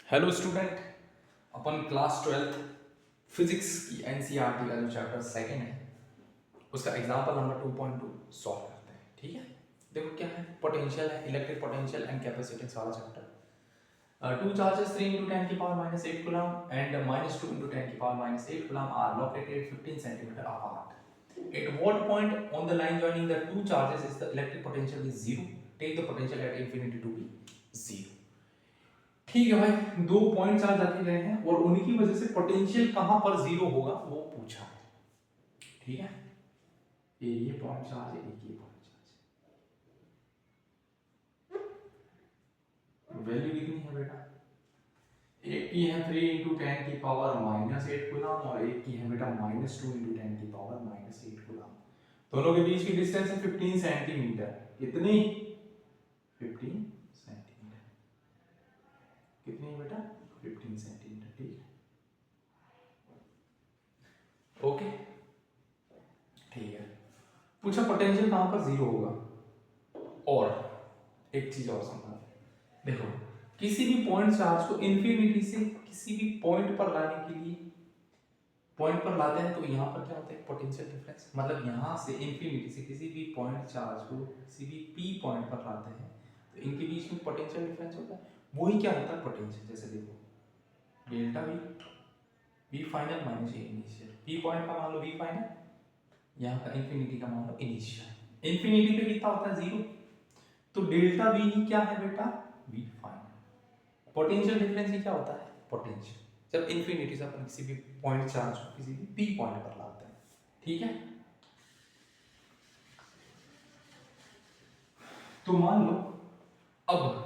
Hello student, अपन class 12 physics की NCERT का जो चैप्टर सेकंड है उसका एग्जांपल नंबर 2.2 सॉल्व करते हैं। ठीक है, देखो क्या है, पोटेंशियल है, इलेक्ट्रिक पोटेंशियल एंड कैपेसिटेंस वाला चैप्टर। टू चार्जेस 3 into 10 की power minus 8 coulomb and minus 2 into 10 की power minus 8 coulomb are located 15 centimeter apart. At what point on the line joining the two charges is the electric potential is zero? Take the potential at infinity to be zero. ठीक है भाई, दो point charge रखे गए हैं और उनकी वजह से पोटेंशियल कहां पर जीरो होगा वो पूछा है। ठीक है, ये पॉइंट चार्ज है, एक ये पॉइंट चार्ज। वैल्यू कितनी है बेटा? एक की है 3 इंटू टेन की पावर माइनस 8 कूलम और एक की है बेटा माइनस 2 इंटू टेन की पावर माइनस 8 कूलम। दोनों के बीच की डिस्टेंस है 15 सेंटीमीटर। कितनी? 15 सेंटीमीटर। कितनी है बेटा? 15 सेंटीमीटर। ठीक है, ओके, ठीक है। पूछा पोटेंशियल कहां पर जीरो होगा। और एक चीज और समझा, देखो किसी भी पॉइंट चार्ज को इन्फिनिटी से किसी भी पॉइंट पर लाने के लिए पॉइंट पर लाते हैं तो यहाँ पर क्या होता है, पोटेंशियल डिफरेंस। मतलब यहाँ से इन्फिनिटी से किसी भी पॉइंट चार्ज को किसी भी पी पॉइंट पर लाते हैं तो इनके बीच में पोटेंशियल डिफरेंस होता है। वही क्या होता है पोटेंशियल। जैसे देखो delta v, v final minus a initial, p point का मान लो वी फाइनल, यहाँ का इन्फिनिटी का मान लो इनिशियल। इन्फिनिटी पे कितना होता है? जीरो। तो डेल्टा वी ही क्या है बेटा? V final. पोटेंशियल डिफरेंस ही क्या होता है? पोटेंशियल। जब इन्फिनिटी से अपन किसी भी पॉइंट चार्ज को किसी भी पी पॉइंट पर लाते हैं। ठीक है, तो मान लो अब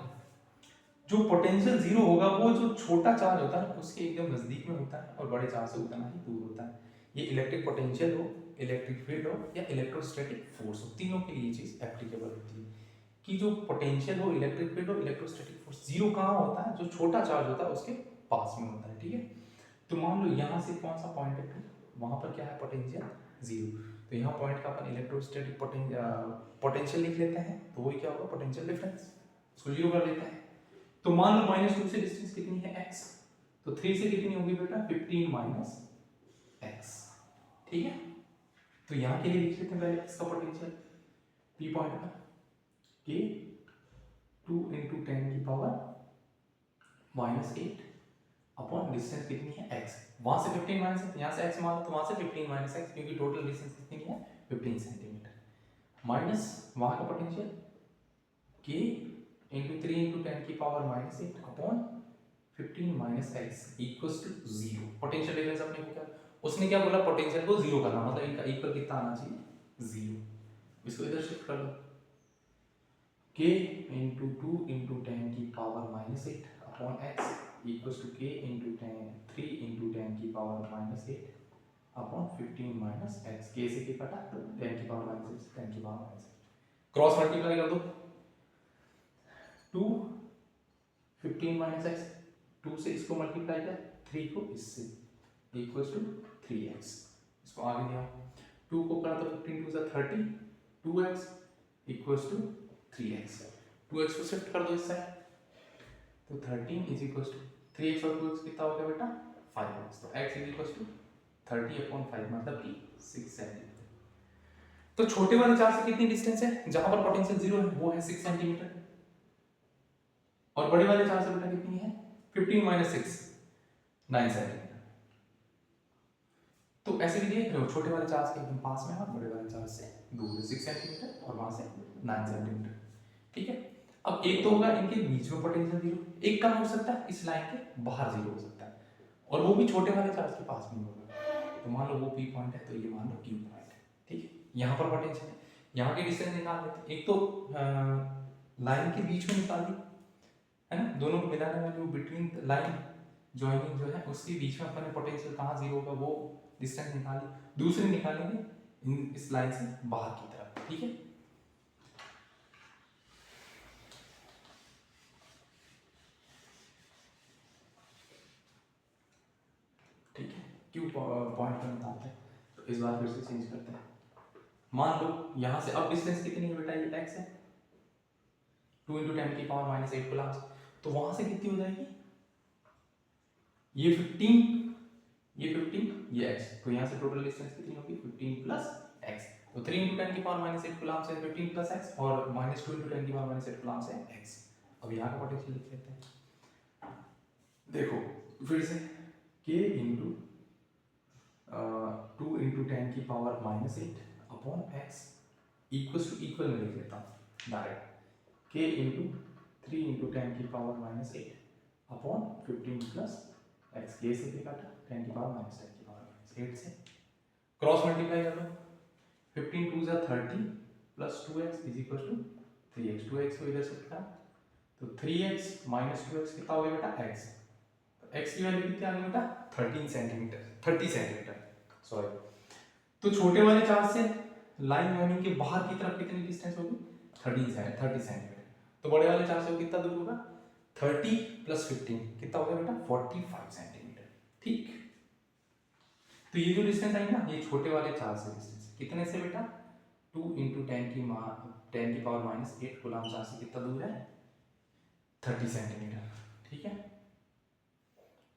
जो पोटेंशियल जीरो होगा वो जो छोटा चार्ज होता है उसके एकदम नजदीक में होता है और बड़े चार्ज से उतना ही दूर होता है। ये इलेक्ट्रिक पोटेंशियल हो, इलेक्ट्रिक फील्ड हो या इलेक्ट्रोस्टैटिक फोर्स हो, तीनों के लिए ये चीज एप्लीकेबल होती है कि जो पोटेंशियल हो, इलेक्ट्रिक फील्ड हो, इलेक्ट्रोस्टैटिक फोर्स, जीरो कहाँ होता है? जो छोटा चार्ज होता है उसके पास में होता है। ठीक है, तो मान लो यहाँ से कौन सा पॉइंट है, वहां पर क्या है? Potential zero. तो यहाँ पॉइंट का अपन इलेक्ट्रोस्टैटिक पोटेंशियल लिख लेते हैं, तो वही क्या होगा? Potential difference. उसको जीरो कर लेते हैं। तो मान लो माइनस 2 से डिस्टेंस कितनी है? x। तो 3 से कितनी होगी बेटा? 15 माइनस x। ठीक है, तो यहाँ के लिए लिख लेते हैं पहले इसका पोटेंशियल p पॉइंट का k 2 इंटू टेन की पावर माइनस 8 अपॉन डिस्टेंस कितनी है? x। वहां से 15 माइनस है, यहाँ से x मान लो तो वहां से 15 माइनस x, क्योंकि टोटल डिस्टेंस कितनी है? 15 सेंटीमीटर। माइनस वहां का potential k into 3 into ten की power minus 8 upon 15 minus x equals to zero. Potential difference अपने को क्या, उसने क्या बोला? पोटेंशियल को जीरो करना, मतलब इनका इक्वल कितना आना चाहिए? जीरो। इसको इधर शिफ्ट कर लो, k इंटू 2 इंटू टेन की power minus 8 upon x equals to k into ten 3 into ten की power minus 8 upon 15 minus x. k से k कटा, 10 की पावर माइनस 6, 10 की पावर माइनस 8, क्रॉस मल्टीप्लाई कर दो। 2 15 माइनस एक्स, 2 से इसको मल्टीप्लाई कर, 3 को इससे इक्वल्स टू 3x। इसको आगे दिया, 2 को करा तो 15 2 से 30, 2x equals to 3x। 2x को शिफ्ट कर दो इस साइड, तो 13 इज इक्वल्स टू 3x और 2x कितना हो गया बेटा? 5x। तो x is equals to 30 upon 5 मतलब कि 6 सेंटीमीटर। तो छोटे वाले चार्ज से कितनी डिस्टेंस है जहां पर पोटेंशियल जीरो है? वो है 6 सेंटीमीटर। और बड़े वाले चार्ज से बेटा कितनी है? 15 माइनस 6, 9 सेंटीमीटर। तो ऐसे भी देख रहे हो, छोटे वाले चार्ज के एकदम पास में है और बड़े वाले चार्ज से दूर है 6 सेंटीमीटर और वहां से 9 सेंटीमीटर। ठीक है, अब एक तो होगा इनके बीच में पोटेंशियल जीरो, एक कहाँ हो सकता है? इस लाइन के बाहर जीरो हो सकता है, और वो भी छोटे वाले चार्ज के पास में होगा। तो मान लो वो पी पॉइंट है, तो ये मान लो क्यू पॉइंट है। ठीक है, यहाँ पर पोटेंशियल है, यहाँ की डिस्टेंस निकाल लेते, एक तो लाइन के बीच में निकाल दी है ना, दोनों को मिलाने वाली वो बिटवीन लाइन जॉइनिंग जो है उसके बीच में अपने पोटेंशियल कहाँ जीरो होगा वो डिस्टेंस निकाली। दूसरी निकालेंगे इस लाइन से बाहर की तरफ। ठीक है, ठीक है, क्यू पॉइंट पर निकालते हैं। तो इस बार फिर से चेंज करते हैं। मान लो यहाँ से अब डिस्टेंस कितनी है बेटा? ये x है, 2 इंटू टेन की पावर माइनस 8 प्लस, तो वहां से कितनी हो जाएगी? ये 15, ये 15, ये x, तो यहाँ से टोटल डिस्टेंस कितनी होगी 15 प्लस x, तो 3 इंटू 10 की पावर माइनस 8 कूलम्ब से 15 प्लस x और माइनस 2 इंटू 10 की पावर माइनस 8 कूलम्ब से x। अब यहाँ का पोटेंशियल लिख लेते हैं, देखो फिर से k इंटू 2 इंटू 10 की power minus 8 upon x equals to equal में लिख लेता हूँ डायरेक्ट, k इंटू 3 इंटू 10 की power minus 8 upon 15 plus x, k से भी काटा 10 की पावर माइनस 10 की पावर माइनस 8 से क्रॉस मल्टीप्लाई कर लो, 15 2 जा 30 plus 2x is equal to 3x, 2x को इधर शिफ्ट करा तो 3x माइनस 2x कितना हो गया बेटा x, तो x की वैल्यू कितनी आ गई बेटा 13 सेंटीमीटर, 30 सेंटीमीटर सॉरी। तो छोटे वाले चार्ज से लाइन जॉइनिंग के बाहर की तरफ कितनी डिस्टेंस होगी 30 सेंटीमीटर, तो बड़े वाले चार्ज से वो कितना दूर होगा 30 प्लस 15 कितना होगा बेटा 45 सेंटीमीटर, ठीक। तो ये जो डिस्टेंस आई ना ये छोटे वाले चार्ज से डिस्टेंस कितने से बेटा 2 इंटू 10 की पावर माइनस 8 कूलम्ब चार्ज से कितना दूर है 30 सेंटीमीटर, ठीक है।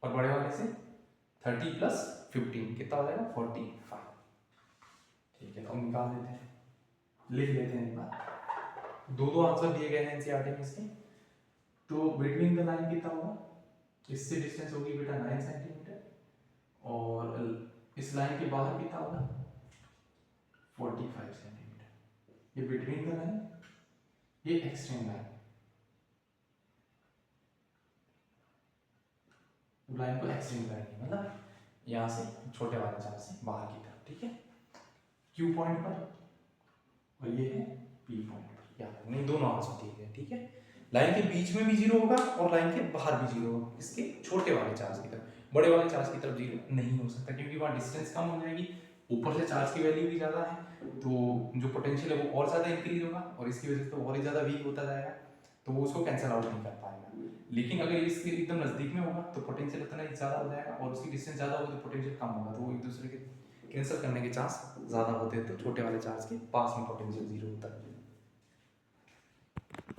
और बड़े वाले से 30 प्लस 15 कितना हो जाएगा 45, ठीक है। तो हम निकाल लेते हैं, लिख लेते हैं एक बार, दो आंसर दिए गए हैं एनसीईआरटी में इसके। तो बिटवीन द लाइन कितना होगा, इससे डिस्टेंस होगी बेटा 9 सेंटीमीटर और इस लाइन के बाहर कितना होगा 45 सेंटीमीटर। ये बिटवीन द लाइन, ये एक्सट्रीम लाइन को एक्सटेंड करेंगे, मतलब यहाँ से छोटे वाले चार्ज से बाहर की तरफ, ठीक है, क्यू पॉइंट पर और ये है पी पॉइंट पर, याद नहीं दोनों आंसर दिए गए, ठीक है। लाइन के बीच में भी जीरो होगा और लाइन के बाहर भी जीरो होगा, इसके छोटे वाले चार्ज की तरफ, बड़े वाले चार्ज की तरफ जीरो नहीं हो सकता क्योंकि वहाँ डिस्टेंस कम हो जाएगी, ऊपर से चार्ज की वैल्यू भी ज़्यादा है, तो जो पोटेंशियल है वो और ज़्यादा इंक्रीज होगा और इसकी वजह से तो और ही ज़्यादा वीक होता जाएगा, तो वो उसको कैंसिल आउट नहीं कर पाएगा। लेकिन अगर इसके एकदम नज़दीक में होगा तो पोटेंशियल उतना ही ज़्यादा हो जाएगा और उसकी डिस्टेंस ज़्यादा होगी तो पोटेंशियल कम होगा, तो वो एक दूसरे के कैंसिल करने के चांस ज़्यादा होते हैं, तो छोटे वाले चार्ज के पास में पोटेंशियल जीरो होता है।